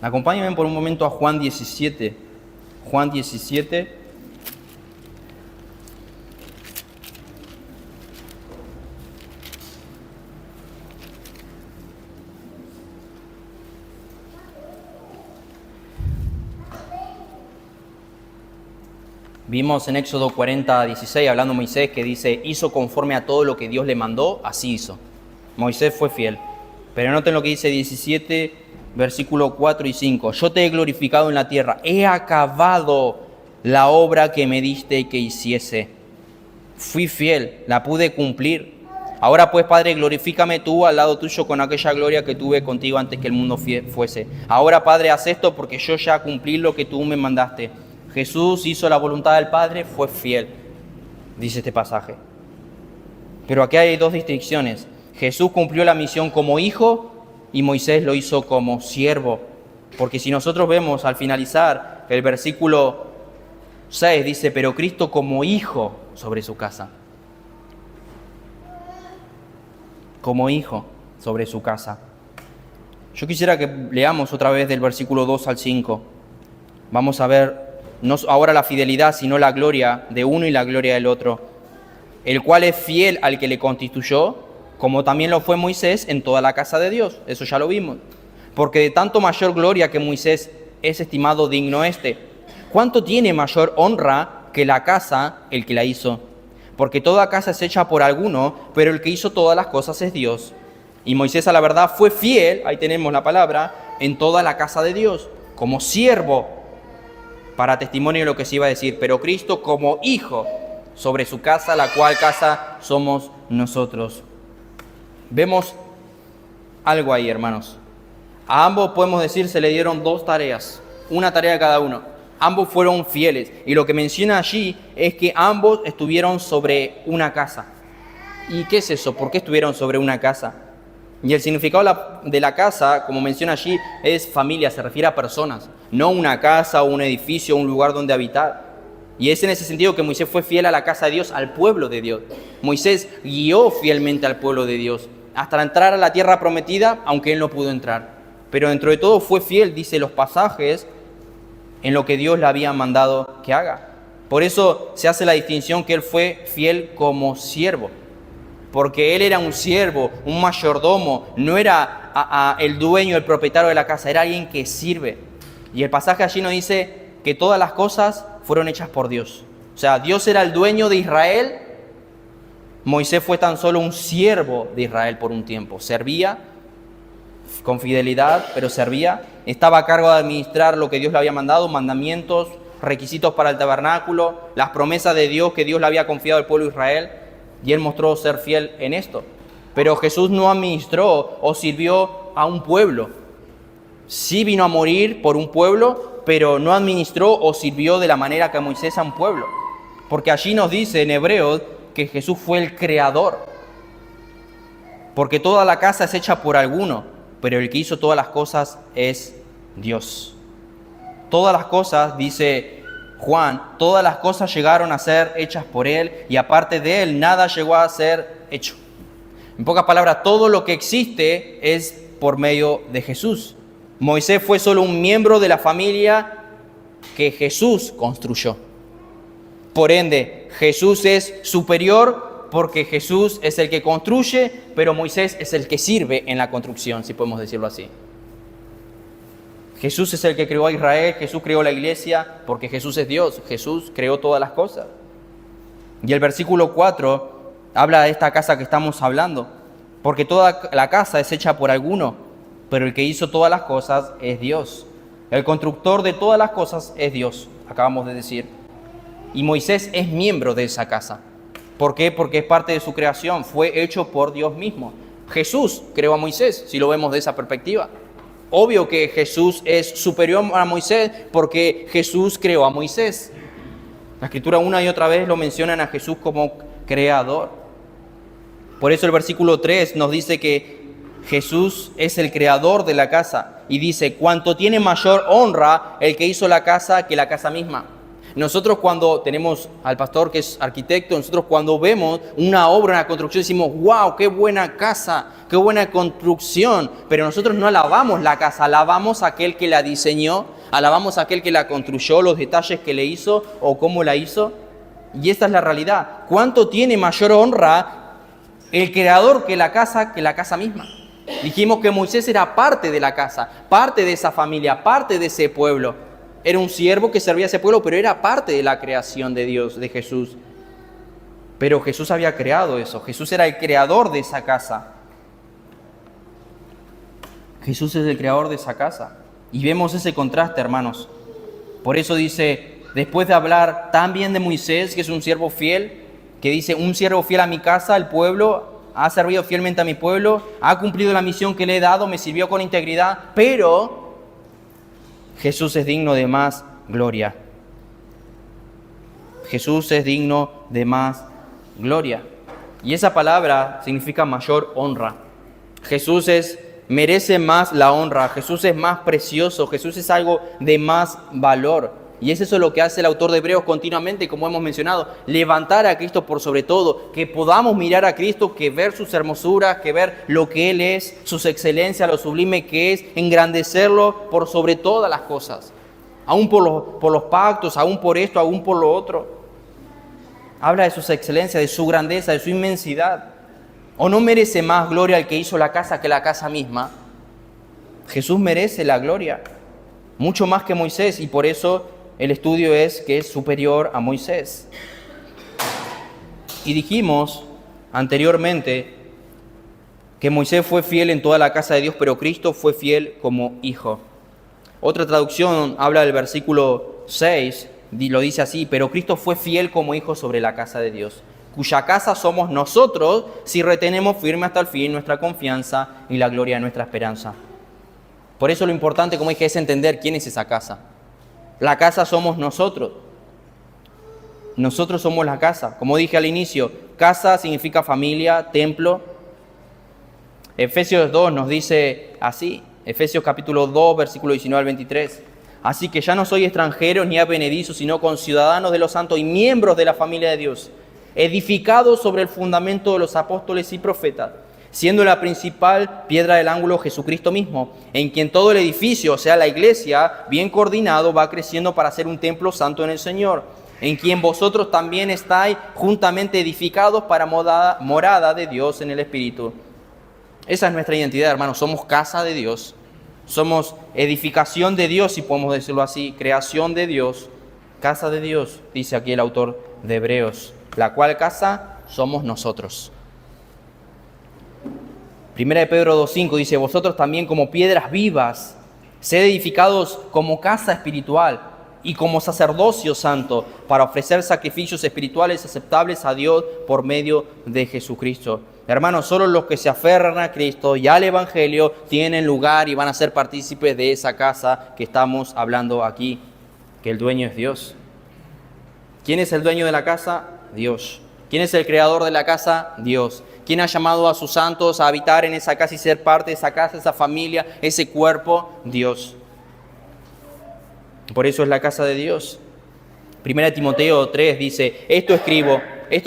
Acompáñenme por un momento a Juan 17. Juan 17. Vimos en Éxodo 40:16, hablando Moisés, que dice, hizo conforme a todo lo que Dios le mandó, así hizo. Moisés fue fiel. Pero noten lo que dice 17, versículo 4 y 5. Yo te he glorificado en la tierra, he acabado la obra que me diste que hiciese. Fui fiel, la pude cumplir. Ahora pues, Padre, glorifícame tú al lado tuyo con aquella gloria que tuve contigo antes que el mundo fuese. Ahora, Padre, haz esto porque yo ya cumplí lo que tú me mandaste. Jesús hizo la voluntad del Padre, fue fiel, dice este pasaje. Pero aquí hay dos distinciones. Jesús cumplió la misión como hijo y Moisés lo hizo como siervo. Porque si nosotros vemos al finalizar el versículo 6, dice, pero Cristo como hijo sobre su casa. Como hijo sobre su casa. Yo quisiera que leamos otra vez del versículo 2 al 5. Vamos a ver no ahora la fidelidad, sino la gloria de uno y la gloria del otro, el cual es fiel al que le constituyó, como también lo fue Moisés en toda la casa de Dios. Eso ya lo vimos. Porque de tanto mayor gloria que Moisés es estimado digno este, ¿cuánto tiene mayor honra que la casa el que la hizo? Porque toda casa es hecha por alguno, pero el que hizo todas las cosas es Dios. Y Moisés a la verdad fue fiel, ahí tenemos la palabra, en toda la casa de Dios, como siervo, para testimonio de lo que se iba a decir, pero Cristo como hijo sobre su casa, la cual casa somos nosotros. Vemos algo ahí, hermanos. A ambos podemos decir se le dieron dos tareas, una tarea a cada uno. ambos fueron fieles. Y lo que menciona allí es que ambos estuvieron sobre una casa. ¿Y qué es eso? ¿Por qué estuvieron sobre una casa? Y el significado de la casa, como menciona allí, es familia, se refiere a personas, no una casa o un edificio o un lugar donde habitar. Y es en ese sentido que Moisés fue fiel a la casa de Dios, al pueblo de Dios. Moisés guió fielmente al pueblo de Dios hasta entrar a la tierra prometida, aunque él no pudo entrar. Pero dentro de todo fue fiel, dice los pasajes, en lo que Dios le había mandado que haga. Por eso se hace la distinción que él fue fiel como siervo. Porque él era un siervo, un mayordomo, no era el dueño, el propietario de la casa, era alguien que sirve. Y el pasaje allí nos dice que todas las cosas fueron hechas por Dios. O sea, Dios era el dueño de Israel, Moisés fue tan solo un siervo de Israel por un tiempo. Servía con fidelidad, pero servía. Estaba a cargo de administrar lo que Dios le había mandado, mandamientos, requisitos para el tabernáculo, las promesas de Dios que Dios le había confiado al pueblo de Israel. Y él mostró ser fiel en esto. Pero Jesús no administró o sirvió a un pueblo. Sí vino a morir por un pueblo, pero no administró o sirvió de la manera que Moisés a un pueblo. Porque allí nos dice en Hebreos que Jesús fue el creador. Porque toda la casa es hecha por alguno, pero el que hizo todas las cosas es Dios. Todas las cosas, dice Juan, todas las cosas llegaron a ser hechas por Él y aparte de Él nada llegó a ser hecho. En pocas palabras, todo lo que existe es por medio de Jesús. Moisés fue solo un miembro de la familia que Jesús construyó. Por ende, Jesús es superior porque Jesús es el que construye, pero Moisés es el que sirve en la construcción, si podemos decirlo así. Jesús es el que creó a Israel, Jesús creó la iglesia, porque Jesús es Dios, Jesús creó todas las cosas. Y el versículo 4 habla de esta casa que estamos hablando, porque toda la casa es hecha por alguno, pero el que hizo todas las cosas es Dios. El constructor de todas las cosas es Dios, acabamos de decir. Y Moisés es miembro de esa casa. ¿Por qué? Porque es parte de su creación, fue hecho por Dios mismo. Jesús creó a Moisés, si lo vemos de esa perspectiva. Obvio que Jesús es superior a Moisés porque Jesús creó a Moisés. La Escritura una y otra vez lo mencionan a Jesús como creador. Por eso el versículo 3 nos dice que Jesús es el creador de la casa. Y dice, cuanto tiene mayor honra el que hizo la casa que la casa misma. Nosotros cuando tenemos al pastor que es arquitecto, nosotros cuando vemos una obra, una construcción, decimos, wow, qué buena casa, qué buena construcción. Pero nosotros no alabamos la casa, alabamos a aquel que la diseñó, alabamos a aquel que la construyó, los detalles que le hizo o cómo la hizo. Y esta es la realidad. ¿Cuánto tiene mayor honra el creador que la casa misma? Dijimos que Moisés era parte de la casa, parte de esa familia, parte de ese pueblo. Era un siervo que servía a ese pueblo, pero era parte de la creación de Dios, de Jesús. Pero Jesús había creado eso. Jesús era el creador de esa casa. Jesús es el creador de esa casa. Y vemos ese contraste, hermanos. Por eso dice, después de hablar tan bien de Moisés, que es un siervo fiel, que dice, un siervo fiel a mi casa, al pueblo, ha servido fielmente a mi pueblo, ha cumplido la misión que le he dado, me sirvió con integridad, pero Jesús es digno de más gloria. Jesús es digno de más gloria. Y esa palabra significa mayor honra. Jesús merece más la honra. Jesús es más precioso. Jesús es algo de más valor. Y es eso lo que hace el autor de Hebreos continuamente, como hemos mencionado, levantar a Cristo por sobre todo, que podamos mirar a Cristo, que ver sus hermosuras, que ver lo que Él es, sus excelencias, lo sublime que es, engrandecerlo por sobre todas las cosas, aún por los pactos, aún por esto, aún por lo otro. Habla de sus excelencias, de su grandeza, de su inmensidad. ¿O no merece más gloria el que hizo la casa que la casa misma? Jesús merece la gloria, mucho más que Moisés, y por eso el estudio es que es superior a Moisés. Y dijimos anteriormente que Moisés fue fiel en toda la casa de Dios, pero Cristo fue fiel como hijo. Otra traducción habla del versículo 6, lo dice así, pero Cristo fue fiel como hijo sobre la casa de Dios, cuya casa somos nosotros si retenemos firme hasta el fin nuestra confianza y la gloria de nuestra esperanza. Por eso lo importante, como dije, es entender quién es esa casa. La casa somos nosotros. Nosotros somos la casa. Como dije al inicio, casa significa familia, templo. Efesios 2 nos dice así, Efesios capítulo 2, versículo 19 al 23. Así que ya no soy extranjeros ni advenedizos, sino conciudadanos de los santos y miembros de la familia de Dios, edificados sobre el fundamento de los apóstoles y profetas, siendo la principal piedra del ángulo Jesucristo mismo, en quien todo el edificio, o sea, la iglesia, bien coordinado, va creciendo para ser un templo santo en el Señor, en quien vosotros también estáis juntamente edificados para morada de Dios en el Espíritu. Esa es nuestra identidad, hermanos. Somos casa de Dios. Somos edificación de Dios, si podemos decirlo así. Creación de Dios. Casa de Dios, dice aquí el autor de Hebreos. La cual casa somos nosotros. Primera de Pedro 2:5 dice, vosotros también como piedras vivas, sed edificados como casa espiritual y como sacerdocio santo, para ofrecer sacrificios espirituales aceptables a Dios por medio de Jesucristo. Hermanos, solo los que se aferran a Cristo y al Evangelio tienen lugar y van a ser partícipes de esa casa que estamos hablando aquí, que el dueño es Dios. ¿Quién es el dueño de la casa? Dios. ¿Quién es el creador de la casa? Dios. ¿Quién ha llamado a sus santos a habitar en esa casa y ser parte de esa casa, esa familia, ese cuerpo? Dios. Por eso es la casa de Dios. Primera de Timoteo 3 dice, esto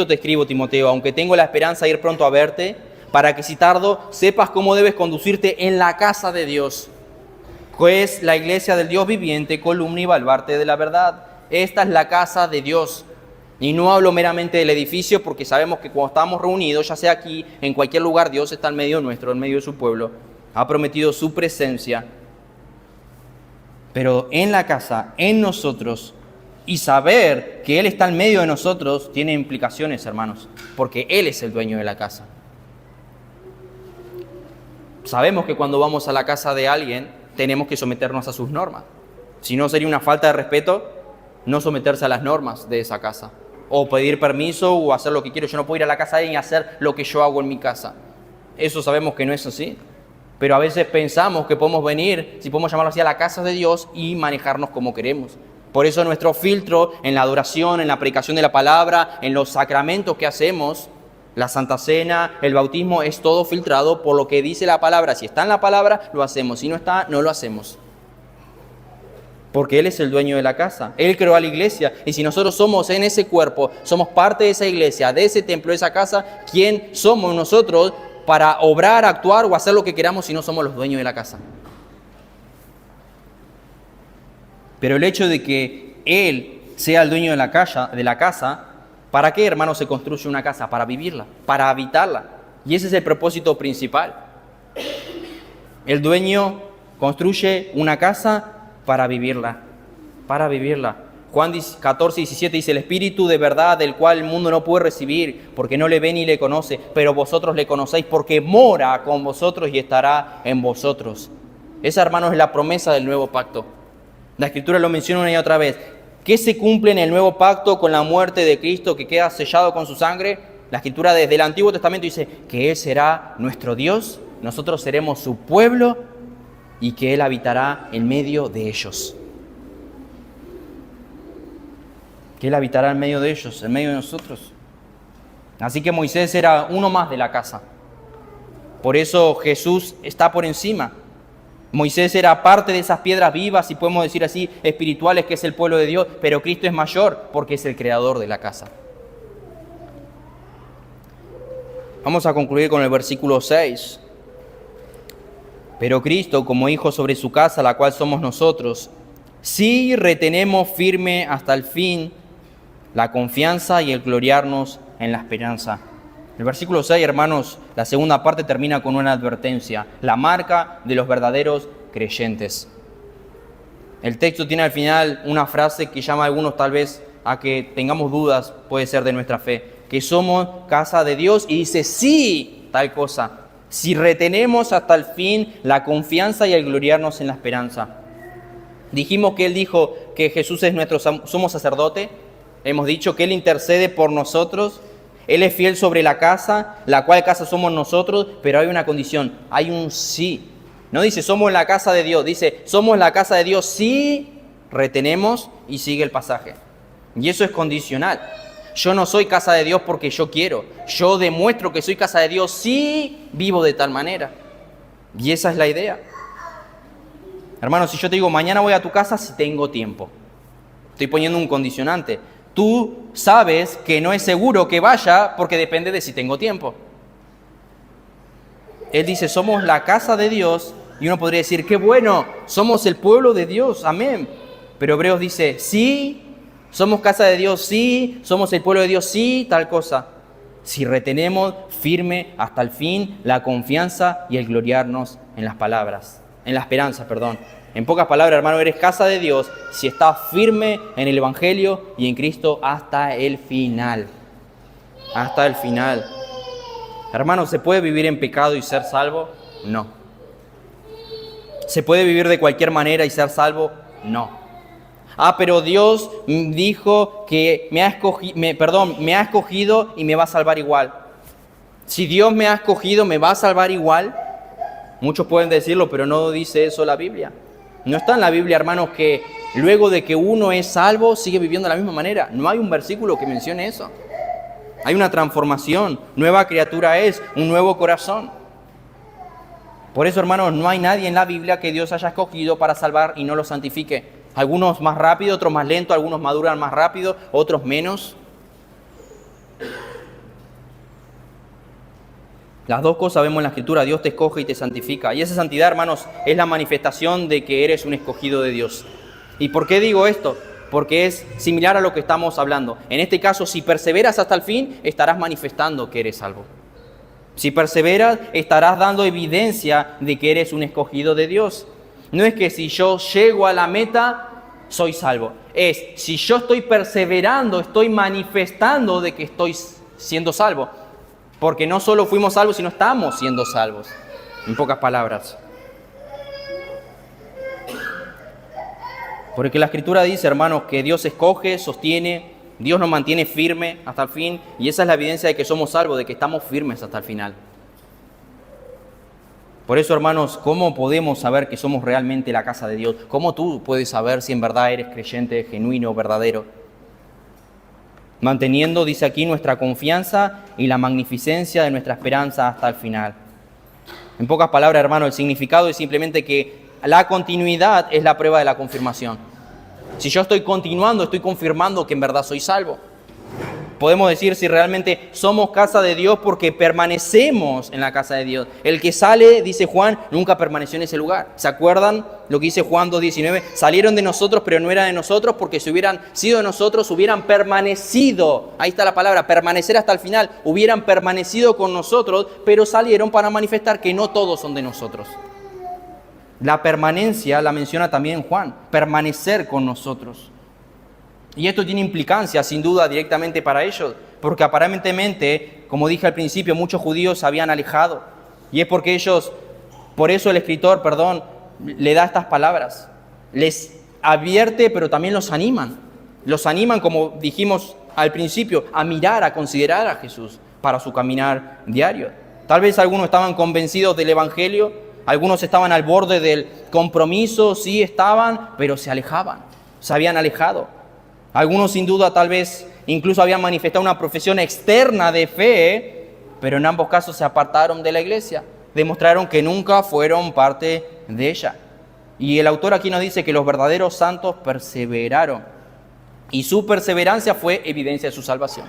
te escribo, Timoteo, aunque tengo la esperanza de ir pronto a verte, para que si tardo sepas cómo debes conducirte en la casa de Dios, que es la iglesia del Dios viviente, columna y baluarte de la verdad. Esta es la casa de Dios. Y no hablo meramente del edificio, porque sabemos que cuando estamos reunidos, ya sea aquí, en cualquier lugar, Dios está en medio nuestro, en medio de su pueblo. Ha prometido su presencia. Pero en la casa, en nosotros, y saber que Él está en medio de nosotros, tiene implicaciones, hermanos, porque Él es el dueño de la casa. Sabemos que cuando vamos a la casa de alguien, tenemos que someternos a sus normas. Si no, sería una falta de respeto no someterse a las normas de esa casa. O pedir permiso o hacer lo que quiero. Yo no puedo ir a la casa de alguien y hacer lo que yo hago en mi casa. Eso sabemos que no es así. Pero a veces pensamos que podemos venir, si podemos llamarlo así, a la casa de Dios y manejarnos como queremos. Por eso nuestro filtro en la adoración, en la predicación de la palabra, en los sacramentos que hacemos, la Santa Cena, el bautismo, es todo filtrado por lo que dice la palabra. Si está en la palabra, lo hacemos. Si no está, no lo hacemos. Porque Él es el dueño de la casa. Él creó a la iglesia. Y si nosotros somos en ese cuerpo, somos parte de esa iglesia, de ese templo, de esa casa, ¿quién somos nosotros para obrar, actuar o hacer lo que queramos si no somos los dueños de la casa? Pero el hecho de que Él sea el dueño de la casa, ¿para qué, hermanos, se construye una casa? Para vivirla, para habitarla. Y ese es el propósito principal. El dueño construye una casa para vivirla, para vivirla. Juan 14:17 dice, el Espíritu de verdad, del cual el mundo no puede recibir, porque no le ve ni le conoce, pero vosotros le conocéis, porque mora con vosotros y estará en vosotros. Esa, hermanos, es la promesa del nuevo pacto. La Escritura lo menciona una y otra vez. ¿Qué se cumple en el nuevo pacto con la muerte de Cristo que queda sellado con su sangre? La Escritura desde el Antiguo Testamento dice que Él será nuestro Dios, nosotros seremos su pueblo y que Él habitará en medio de ellos. Que Él habitará en medio de ellos, en medio de nosotros. Así que Moisés era uno más de la casa. Por eso Jesús está por encima. Moisés era parte de esas piedras vivas, si podemos decir así, espirituales, que es el pueblo de Dios, pero Cristo es mayor porque es el creador de la casa. Vamos a concluir con el versículo 6. Pero Cristo, como hijo sobre su casa, la cual somos nosotros, sí retenemos firme hasta el fin la confianza y el gloriarnos en la esperanza. El versículo 6, hermanos, la segunda parte termina con una advertencia, la marca de los verdaderos creyentes. El texto tiene al final una frase que llama a algunos tal vez a que tengamos dudas, puede ser de nuestra fe, que somos casa de Dios y dice sí, tal cosa. Si retenemos hasta el fin la confianza y el gloriarnos en la esperanza. Dijimos que Él dijo que Jesús es nuestro sumo sacerdote. Hemos dicho que Él intercede por nosotros. Él es fiel sobre la casa, la cual casa somos nosotros, pero hay una condición, hay un sí. No dice somos la casa de Dios, dice somos la casa de Dios si retenemos y sigue el pasaje. Y eso es condicional. Yo no soy casa de Dios porque yo quiero. Yo demuestro que soy casa de Dios si vivo de tal manera. Y esa es la idea. Hermano, si yo te digo, mañana voy a tu casa si tengo tiempo. Estoy poniendo un condicionante. Tú sabes que no es seguro que vaya porque depende de si tengo tiempo. Él dice, somos la casa de Dios. Y uno podría decir, qué bueno, somos el pueblo de Dios. Amén. Pero Hebreos dice, sí, somos casa de Dios, sí, somos el pueblo de Dios, sí, tal cosa. Si retenemos firme hasta el fin la confianza y el gloriarnos en las palabras, en la esperanza, perdón. En pocas palabras, hermano, eres casa de Dios si estás firme en el Evangelio y en Cristo hasta el final. Hasta el final. Hermano, ¿se puede vivir en pecado y ser salvo? No. ¿Se puede vivir de cualquier manera y ser salvo? No. Pero Dios dijo que me ha escogido y me va a salvar igual. Si Dios me ha escogido, ¿me va a salvar igual? Muchos pueden decirlo, pero no dice eso la Biblia. No está en la Biblia, hermanos, que luego de que uno es salvo, sigue viviendo de la misma manera. No hay un versículo que mencione eso. Hay una transformación, nueva criatura es, un nuevo corazón. Por eso, hermanos, no hay nadie en la Biblia que Dios haya escogido para salvar y no lo santifique. Algunos más rápido, otros más lento, algunos maduran más rápido, otros menos. Las dos cosas vemos en la Escritura, Dios te escoge y te santifica. Y esa santidad, hermanos, es la manifestación de que eres un escogido de Dios. ¿Y por qué digo esto? Porque es similar a lo que estamos hablando. En este caso, si perseveras hasta el fin, estarás manifestando que eres salvo. Si perseveras, estarás dando evidencia de que eres un escogido de Dios. No es que si yo llego a la meta, soy salvo. Es, si yo estoy perseverando, estoy manifestando de que estoy siendo salvo. Porque no solo fuimos salvos, sino estamos siendo salvos. En pocas palabras. Porque la Escritura dice, hermanos, que Dios escoge, sostiene, Dios nos mantiene firme hasta el fin. Y esa es la evidencia de que somos salvos, de que estamos firmes hasta el final. Por eso, hermanos, ¿cómo podemos saber que somos realmente la casa de Dios? ¿Cómo tú puedes saber si en verdad eres creyente, genuino, verdadero? Manteniendo, dice aquí, nuestra confianza y la magnificencia de nuestra esperanza hasta el final. En pocas palabras, hermano, el significado es simplemente que la continuidad es la prueba de la confirmación. Si yo estoy continuando, estoy confirmando que en verdad soy salvo. Podemos decir si realmente somos casa de Dios porque permanecemos en la casa de Dios. El que sale, dice Juan, nunca permaneció en ese lugar. ¿Se acuerdan lo que dice Juan 2:19? Salieron de nosotros, pero no era de nosotros, porque si hubieran sido de nosotros, hubieran permanecido. Ahí está la palabra, permanecer hasta el final. Hubieran permanecido con nosotros, pero salieron para manifestar que no todos son de nosotros. La permanencia la menciona también Juan, permanecer con nosotros. Y esto tiene implicancias, sin duda, directamente para ellos, porque aparentemente, como dije al principio, muchos judíos se habían alejado. Y es porque por eso el escritor, le da estas palabras. Les advierte, pero también los animan. Los animan, como dijimos al principio, a mirar, a considerar a Jesús para su caminar diario. Tal vez algunos estaban convencidos del Evangelio, algunos estaban al borde del compromiso, sí estaban, pero se alejaban, se habían alejado. Algunos sin duda tal vez incluso habían manifestado una profesión externa de fe, pero en ambos casos se apartaron de la iglesia. Demostraron que nunca fueron parte de ella. Y el autor aquí nos dice que los verdaderos santos perseveraron. Y su perseverancia fue evidencia de su salvación.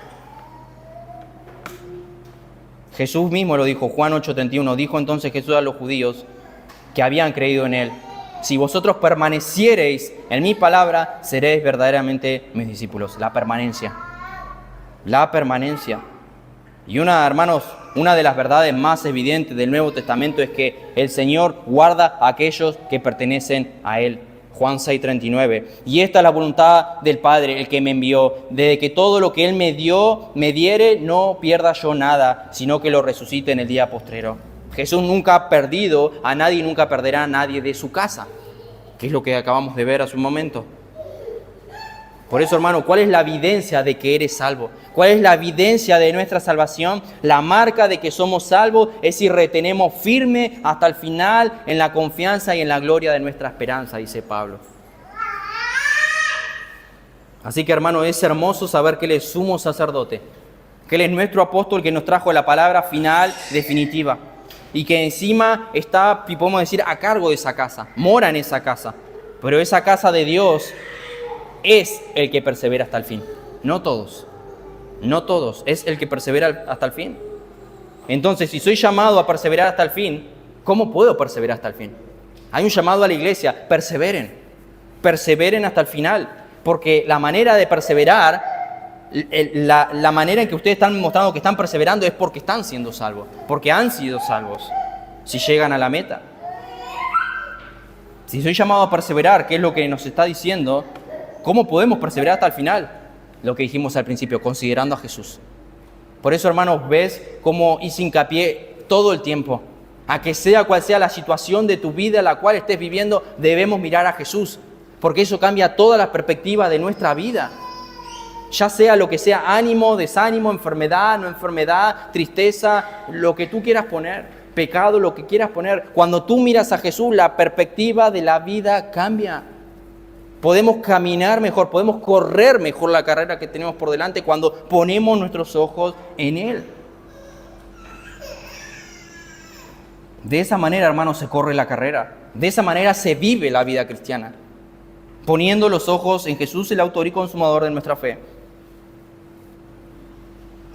Jesús mismo lo dijo, Juan 8:31. Dijo entonces Jesús a los judíos que habían creído en él: si vosotros permaneciereis en mi palabra, seréis verdaderamente mis discípulos. La permanencia. La permanencia. Y hermanos, una de las verdades más evidentes del Nuevo Testamento es que el Señor guarda a aquellos que pertenecen a Él. Juan 6:39. Y esta es la voluntad del Padre, el que me envió, de que todo lo que Él me diere, no pierda yo nada, sino que lo resucite en el día postrero. Jesús nunca ha perdido a nadie y nunca perderá a nadie de su casa, que es lo que acabamos de ver hace un momento. Por eso, hermano, ¿cuál es la evidencia de que eres salvo? ¿Cuál es la evidencia de nuestra salvación? La marca de que somos salvos es si retenemos firme hasta el final en la confianza y en la gloria de nuestra esperanza, dice Pablo. Así que, hermano, es hermoso saber que Él es sumo sacerdote, que Él es nuestro apóstol que nos trajo la palabra final, definitiva, y que encima está, podemos decir, a cargo de esa casa, mora en esa casa. Pero esa casa de Dios es el que persevera hasta el fin. No todos, es el que persevera hasta el fin. Entonces, si soy llamado a perseverar hasta el fin, ¿cómo puedo perseverar hasta el fin? Hay un llamado a la iglesia, perseveren hasta el final, porque la manera de perseverar, la manera en que ustedes están mostrando que están perseverando es porque están siendo salvos, porque han sido salvos, si llegan a la meta. Si soy llamado a perseverar, ¿qué es lo que nos está diciendo? ¿Cómo podemos perseverar hasta el final? Lo que dijimos al principio, considerando a Jesús. Por eso, hermanos, ves cómo hice hincapié todo el tiempo a que sea cual sea la situación de tu vida, la cual estés viviendo, debemos mirar a Jesús, porque eso cambia toda la perspectiva de nuestra vida. Ya sea lo que sea, ánimo, desánimo, enfermedad, no enfermedad, tristeza, lo que tú quieras poner, pecado, lo que quieras poner. Cuando tú miras a Jesús, la perspectiva de la vida cambia. Podemos caminar mejor, podemos correr mejor la carrera que tenemos por delante cuando ponemos nuestros ojos en Él. De esa manera, hermanos, se corre la carrera. De esa manera se vive la vida cristiana. Poniendo los ojos en Jesús, el autor y consumador de nuestra fe.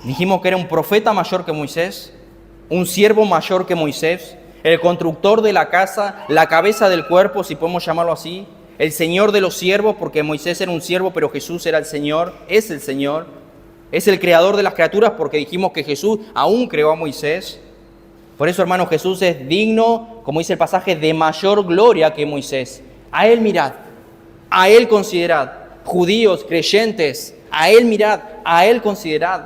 Dijimos que era un profeta mayor que Moisés, un siervo mayor que Moisés, el constructor de la casa, la cabeza del cuerpo, si podemos llamarlo así, el Señor de los siervos, porque Moisés era un siervo, pero Jesús era el Señor, es el Señor. Es el creador de las criaturas, porque dijimos que Jesús aún creó a Moisés. Por eso, hermanos, Jesús es digno, como dice el pasaje, de mayor gloria que Moisés. A Él mirad, a Él considerad. Judíos, creyentes, a Él mirad, a Él considerad.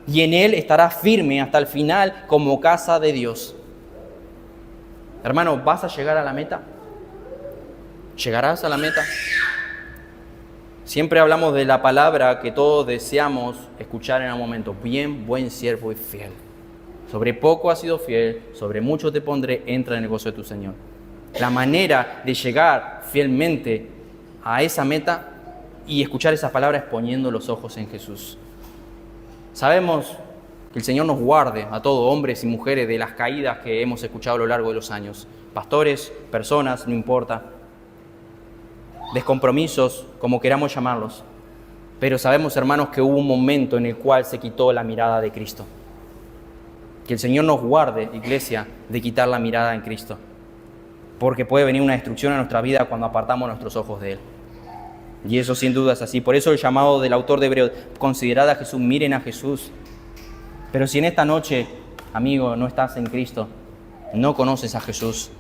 Y en Él estará firme hasta el final como casa de Dios. Hermano, ¿vas a llegar a la meta? ¿Llegarás a la meta? Siempre hablamos de la palabra que todos deseamos escuchar en un momento. Bien, buen siervo y fiel. Sobre poco has sido fiel, sobre mucho te pondré, entra en el gozo de tu Señor. La manera de llegar fielmente a esa meta y escuchar esas palabras es poniendo los ojos en Jesús. Sabemos que el Señor nos guarde a todos, hombres y mujeres, de las caídas que hemos escuchado a lo largo de los años. Pastores, personas, no importa. Descompromisos, como queramos llamarlos. Pero sabemos, hermanos, que hubo un momento en el cual se quitó la mirada de Cristo. Que el Señor nos guarde, iglesia, de quitar la mirada en Cristo. Porque puede venir una destrucción a nuestra vida cuando apartamos nuestros ojos de Él. Y eso sin duda es así. Por eso el llamado del autor de Hebreos, considerad a Jesús, miren a Jesús. Pero si en esta noche, amigo, no estás en Cristo, no conoces a Jesús.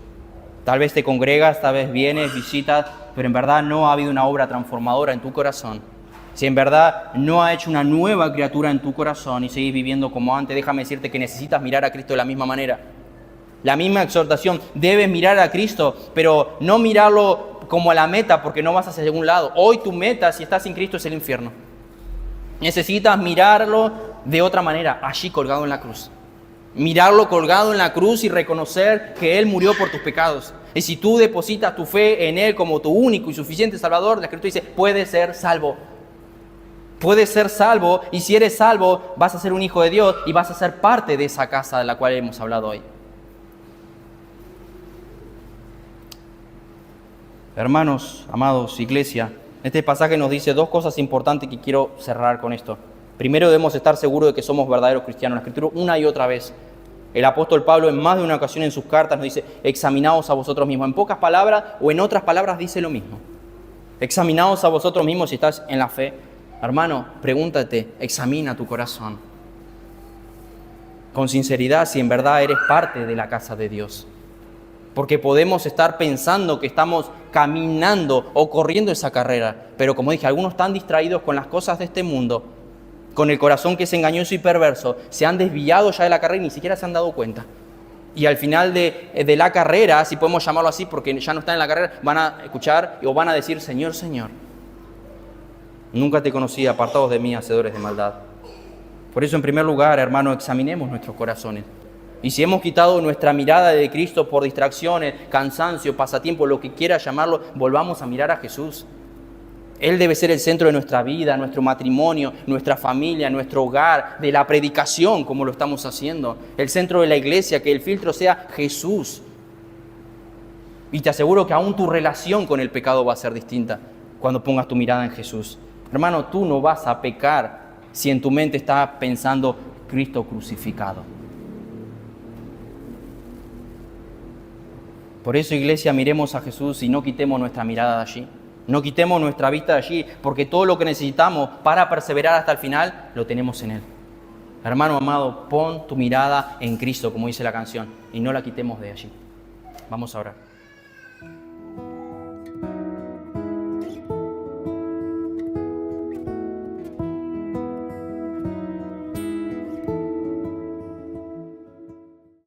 Tal vez te congregas, tal vez vienes, visitas, pero en verdad no ha habido una obra transformadora en tu corazón. Si en verdad no ha hecho una nueva criatura en tu corazón y seguís viviendo como antes, déjame decirte que necesitas mirar a Cristo de la misma manera. La misma exhortación, debes mirar a Cristo, pero no mirarlo como a la meta porque no vas hacia ningún lado. Hoy tu meta, si estás sin Cristo, es el infierno. Necesitas mirarlo de otra manera, allí colgado en la cruz. Mirarlo colgado en la cruz y reconocer que Él murió por tus pecados. Y si tú depositas tu fe en Él como tu único y suficiente Salvador, la Escritura dice, puedes ser salvo. Puedes ser salvo, y si eres salvo, vas a ser un hijo de Dios y vas a ser parte de esa casa de la cual hemos hablado hoy. Hermanos, amados, iglesia, este pasaje nos dice dos cosas importantes que quiero cerrar con esto. Primero, debemos estar seguros de que somos verdaderos cristianos. La Escritura una y otra vez. El apóstol Pablo en más de una ocasión en sus cartas nos dice, examinaos a vosotros mismos. En pocas palabras o en otras palabras dice lo mismo. Examinaos a vosotros mismos si estás en la fe. Hermano, pregúntate, examina tu corazón. Con sinceridad, si en verdad eres parte de la casa de Dios. Porque podemos estar pensando que estamos caminando o corriendo esa carrera. Pero como dije, algunos están distraídos con las cosas de este mundo, con el corazón que es engañoso y perverso, se han desviado ya de la carrera y ni siquiera se han dado cuenta. Y al final de la carrera, si podemos llamarlo así, porque ya no están en la carrera, van a escuchar o van a decir, Señor, Señor, nunca te conocí, apartados de mí, hacedores de maldad. Por eso, en primer lugar, hermano, examinemos nuestros corazones. Y si hemos quitado nuestra mirada de Cristo por distracciones, cansancio, pasatiempo, lo que quiera llamarlo, volvamos a mirar a Jesús. Él debe ser el centro de nuestra vida, nuestro matrimonio, nuestra familia, nuestro hogar, de la predicación, como lo estamos haciendo. El centro de la iglesia, que el filtro sea Jesús. Y te aseguro que aún tu relación con el pecado va a ser distinta cuando pongas tu mirada en Jesús. Hermano, tú no vas a pecar si en tu mente está pensando Cristo crucificado. Por eso, iglesia, miremos a Jesús y no quitemos nuestra mirada de allí. No quitemos nuestra vista de allí, porque todo lo que necesitamos para perseverar hasta el final, lo tenemos en Él. Hermano amado, pon tu mirada en Cristo, como dice la canción, y no la quitemos de allí. Vamos a orar.